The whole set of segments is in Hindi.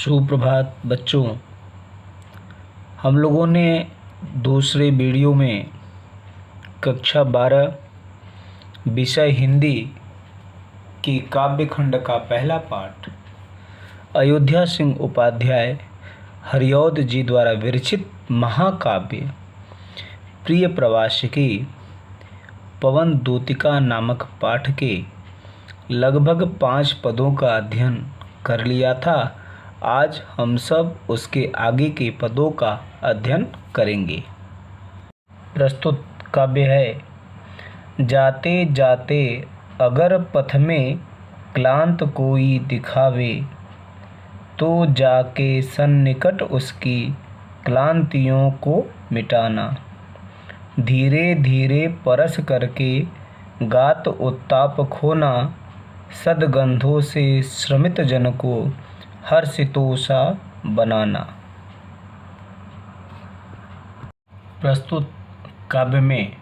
सुप्रभात बच्चों। हम लोगों ने दूसरे वीडियो में कक्षा 12 विषय हिंदी की काव्य खंड का पहला पाठ अयोध्या सिंह उपाध्याय हरिऔध जी द्वारा विरचित महाकाव्य प्रिय प्रवासिकी पवन दूतिका नामक पाठ के लगभग 5 पदों का अध्ययन कर लिया था। आज हम सब उसके आगे के पदों का अध्ययन करेंगे। प्रस्तुत काव्य है जाते जाते अगर पथ में क्लांत कोई दिखावे, तो जाके सन्निकट उसकी क्लांतियों को मिटाना। धीरे धीरे परस करके गात उत्ताप खोना, सद्गंधों से श्रमित जन को हर्षितोषा बनाना। प्रस्तुत काव्य में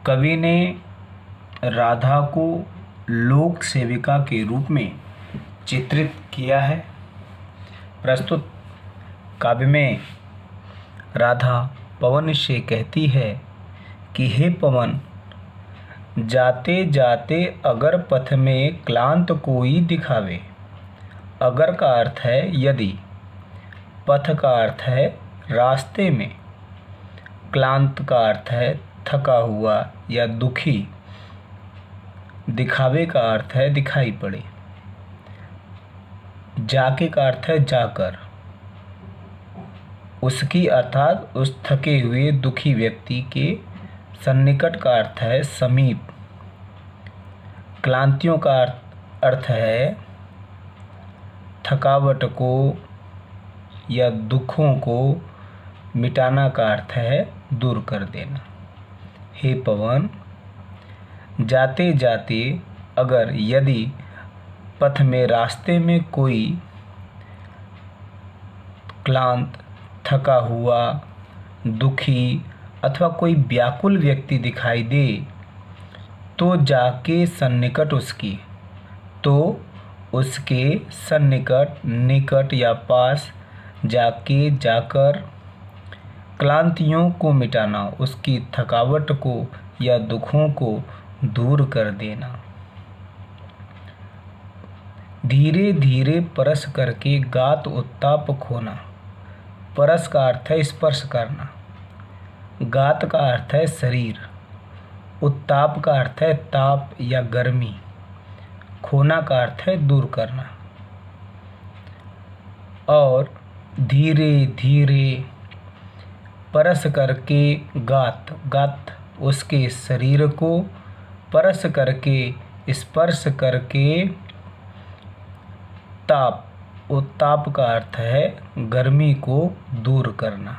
कवि ने राधा को लोक सेविका के रूप में चित्रित किया है। प्रस्तुत काव्य में राधा पवन से कहती है कि हे पवन, जाते जाते अगर पथ में क्लांत कोई दिखावे। अगर का अर्थ है यदि, पथ का अर्थ है रास्ते में, क्लांत का अर्थ है थका हुआ या दुखी, दिखावे का अर्थ है दिखाई पड़े, जाके का अर्थ है जाकर, उसकी अर्थात उस थके हुए दुखी व्यक्ति के, सन्निकट का अर्थ है समीप, क्लांतियों का अर्थ है थकावट को या दुखों को, मिटाना का अर्थ है दूर कर देना। हे पवन, जाते जाते अगर यदि पथ में रास्ते में कोई क्लांत, थका हुआ, दुखी अथवा कोई व्याकुल व्यक्ति दिखाई दे, तो जाके सन्निकट उसकी, तो उसके सन्निकट, निकट या पास जाके, जाकर क्लांतियों को मिटाना, उसकी थकावट को या दुखों को दूर कर देना। धीरे धीरे परस करके गात उत्ताप खोना। परस का अर्थ है स्पर्श करना, गात का अर्थ है शरीर, उत्ताप का अर्थ है ताप या गर्मी, खोना का अर्थ है दूर करना। और धीरे धीरे परस करके गात उसके शरीर को, परस करके स्पर्श करके ताप, उत्ताप का अर्थ है गर्मी को दूर करना।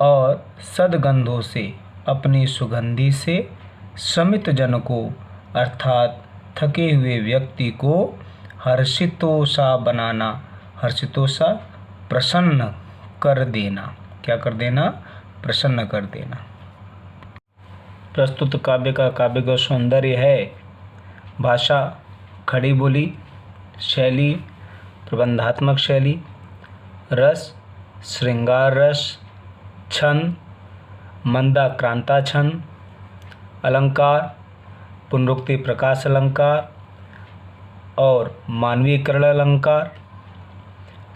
और सद्गंधों से, अपनी सुगंधि से श्रमित जन को अर्थात थके हुए व्यक्ति को हर्षितोषा बनाना। हर्षितोषा प्रसन्न कर देना। क्या कर देना? प्रसन्न कर देना। प्रस्तुत काव्य का काव्यगत सौंदर्य है भाषा खड़ी बोली, शैली प्रबंधात्मक शैली, रस श्रृंगार रस, छंद मंदाक्रांता छंद, अलंकार पुनरुक्ति प्रकाश अलंकार और मानवीकरण अलंकार,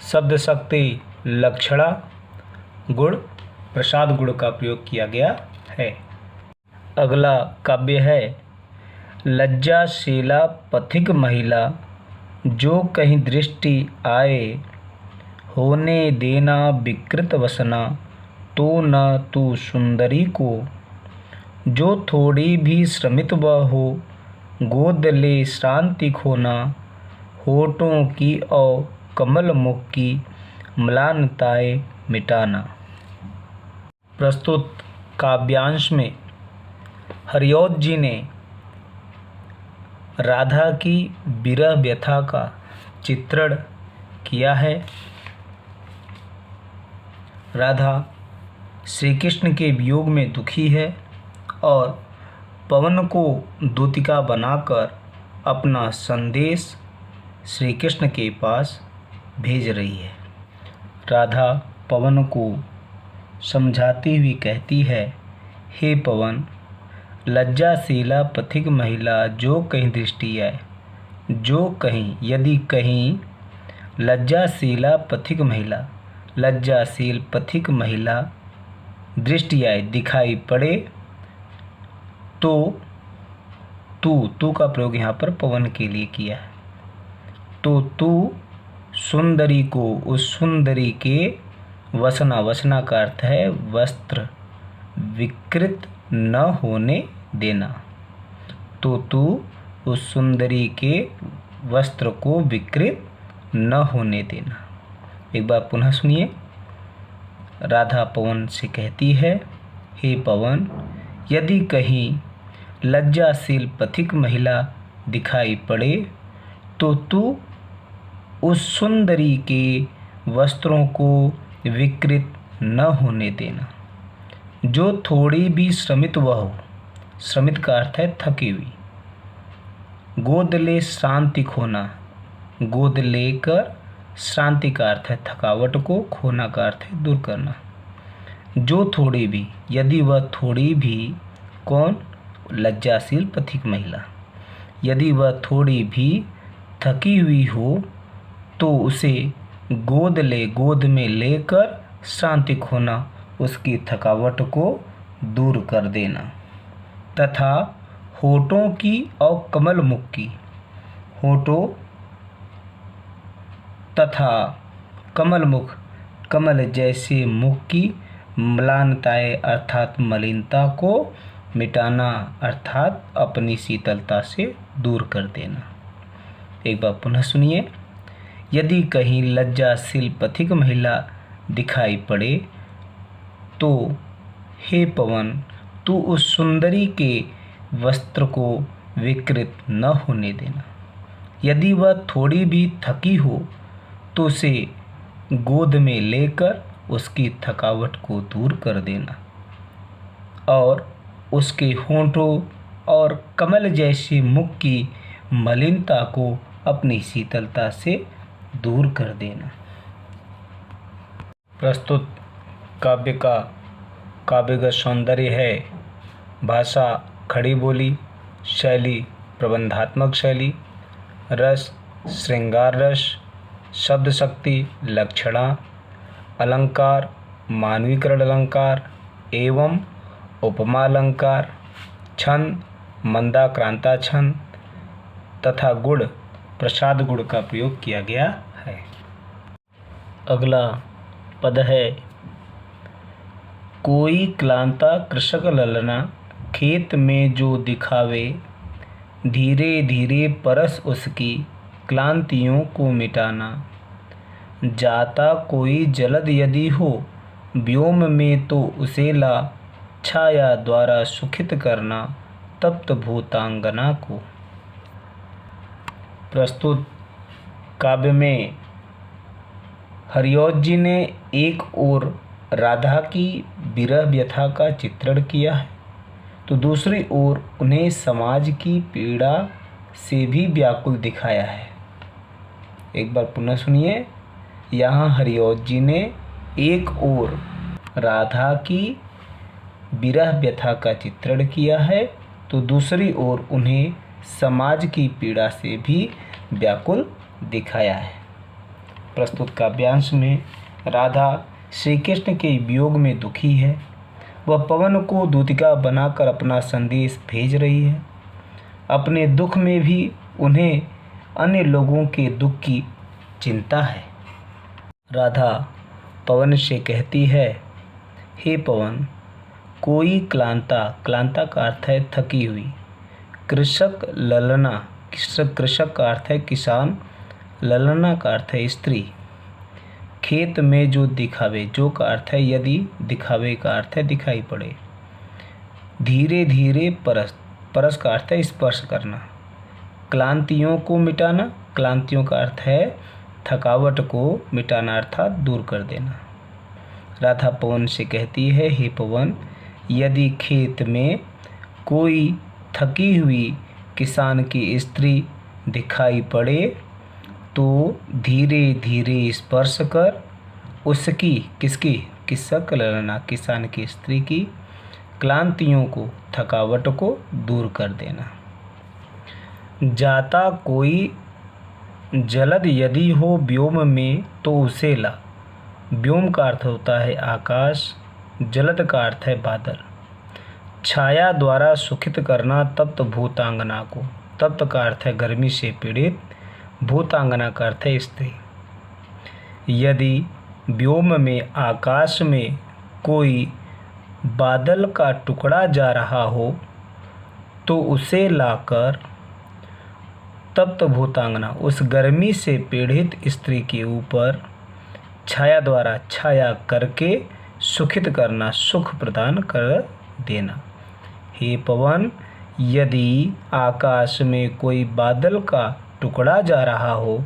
शब्द शक्ति लक्षणा, गुण प्रसाद गुण का प्रयोग किया गया है। अगला काव्य है लज्जाशीला पथिक महिला, जो कहीं दृष्टि आए, होने देना विकृत वसना, तो न तू सुंदरी को। जो थोड़ी भी श्रमित वह हो, गोद ले शांति खोना, होठों की और कमल मुख की म्लानताएं मिटाना। प्रस्तुत काव्यांश में हरिऔध जी ने राधा की विरह व्यथा का चित्रण किया है। राधा श्री कृष्ण के वियोग में दुखी है और पवन को दूतिका बनाकर अपना संदेश श्री कृष्ण के पास भेज रही है। राधा पवन को समझाती हुई कहती है, हे पवन, लज्जाशीला पथिक महिला जो कहीं दृष्टि आए, जो कहीं यदि कहीं लज्जाशीला पथिक महिला, लज्जाशील पथिक महिला दृष्टि आए, दिखाई पड़े, तो तू का प्रयोग यहाँ पर पवन के लिए किया है। तो तू सुंदरी को, उस सुंदरी के वसना, वसना का अर्थ है वस्त्र, विकृत न होने देना। तो तू उस सुंदरी के वस्त्र को विकृत न होने देना। एक बार पुनः सुनिए। राधा पवन से कहती है, हे पवन, यदि कहीं लज्जाशील पथिक महिला दिखाई पड़े तो तू उस सुंदरी के वस्त्रों को विकृत न होने देना। जो थोड़ी भी श्रमित वह हो, श्रमित का अर्थ है थकी हुई, गोद ले शांति खोना, गोद लेकर शांति का अर्थ है थकावट को, खोना का अर्थ है दूर करना। जो थोड़ी भी, यदि वह थोड़ी भी, कौन? लज्जाशील पथिक महिला, यदि वह थोड़ी भी थकी हुई हो तो उसे गोद ले, गोद में लेकर शांति खोना, उसकी थकावट को दूर कर देना। तथा होठों की और कमल मुख की, होठों तथा कमल मुख, कमल जैसे मुख की म्लानताएं अर्थात मलिनता को मिटाना, अर्थात अपनी शीतलता से दूर कर देना। एक बार पुनः सुनिए। यदि कहीं लज्जाशील पथिक महिला दिखाई पड़े तो हे पवन, तू उस सुंदरी के वस्त्र को विकृत न होने देना। यदि वह थोड़ी भी थकी हो तो उसे गोद में लेकर उसकी थकावट को दूर कर देना और उसके होंठों और कमल जैसे मुख की मलिनता को अपनी शीतलता से दूर कर देना। प्रस्तुत काव्य का काव्यगत सौंदर्य है भाषा खड़ी बोली, शैली प्रबंधात्मक शैली, रस श्रृंगार रस, शब्द शक्ति लक्षणा, अलंकार मानवीकरण अलंकार एवं उपमा अलंकार, छंद मंदाक्रांता छंद तथा गुण प्रसाद गुण का प्रयोग किया गया है। अगला पद है, कोई क्लांता कृषक ललना, खेत में जो दिखावे, धीरे धीरे परस उसकी क्लांतियों को मिटाना। जाता कोई जलद यदि हो, व्योम में तो उसे ला, छाया द्वारा सुखित करना तप्त भूतांगना को। प्रस्तुत काव्य में हरिऔध जी ने एक ओर राधा की विरह व्यथा का चित्रण किया है तो दूसरी ओर उन्हें समाज की पीड़ा से भी व्याकुल दिखाया है। एक बार पुनः सुनिए। यहाँ हरिऔध जी ने एक ओर राधा की विरह व्यथा का चित्रण किया है तो दूसरी ओर उन्हें समाज की पीड़ा से भी व्याकुल दिखाया है। प्रस्तुत काव्यांश में राधा श्री कृष्ण के वियोग में दुखी है। वह पवन को दूतिका बनाकर अपना संदेश भेज रही है। अपने दुख में भी उन्हें अन्य लोगों के दुख की चिंता है। राधा पवन से कहती है, हे पवन, कोई क्लांता, क्लांता का अर्थ है थकी हुई, कृषक ललना, कृषक का अर्थ है किसान, ललना का अर्थ है स्त्री, खेत में जो दिखावे, जो का अर्थ है यदि, दिखावे का अर्थ है दिखाई पड़े, धीरे धीरे परस, परस का अर्थ है स्पर्श करना, क्लांतियों को मिटाना, क्लांतियों का अर्थ है थकावट को मिटाना अर्थात दूर कर देना। राधा पवन से कहती है, हे पवन, यदि खेत में कोई थकी हुई किसान की स्त्री दिखाई पड़े तो धीरे धीरे स्पर्श कर उसकी किसकी किसक ललना किसान की स्त्री की क्लांतियों को थकावट को दूर कर देना। जाता कोई जलद यदि हो व्योम में तो उसे ला। व्योम का अर्थ होता है आकाश, जलद का अर्थ है बादल। छाया द्वारा सुखित करना तप्त भूतांगना को। तप्त का अर्थ है गर्मी से पीड़ित, भूतांगना का अर्थ है स्त्री। यदि व्योम में आकाश में कोई बादल का टुकड़ा जा रहा हो तो उसे लाकर तप्त भूतांगना उस गर्मी से पीड़ित स्त्री के ऊपर छाया द्वारा छाया करके सुखित करना, सुख प्रदान कर देना। हे पवन, यदि आकाश में कोई बादल का टुकड़ा जा रहा हो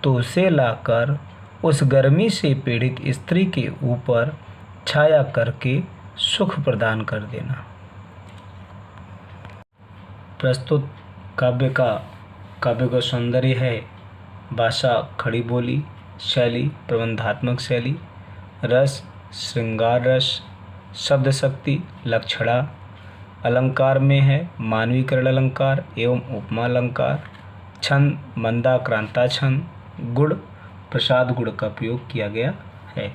तो उसे लाकर उस गर्मी से पीड़ित स्त्री के ऊपर छाया करके सुख प्रदान कर देना। प्रस्तुत काव्य का सौंदर्य है भाषा खड़ी बोली, शैली प्रबंधात्मक शैली, रस श्रृंगार रस, शब्द शक्ति लक्षणा, अलंकार में है मानवीकरण अलंकार एवं उपमा अलंकार, छंद मंदाक्रांता छंद, गुण प्रसाद गुण का प्रयोग किया गया है।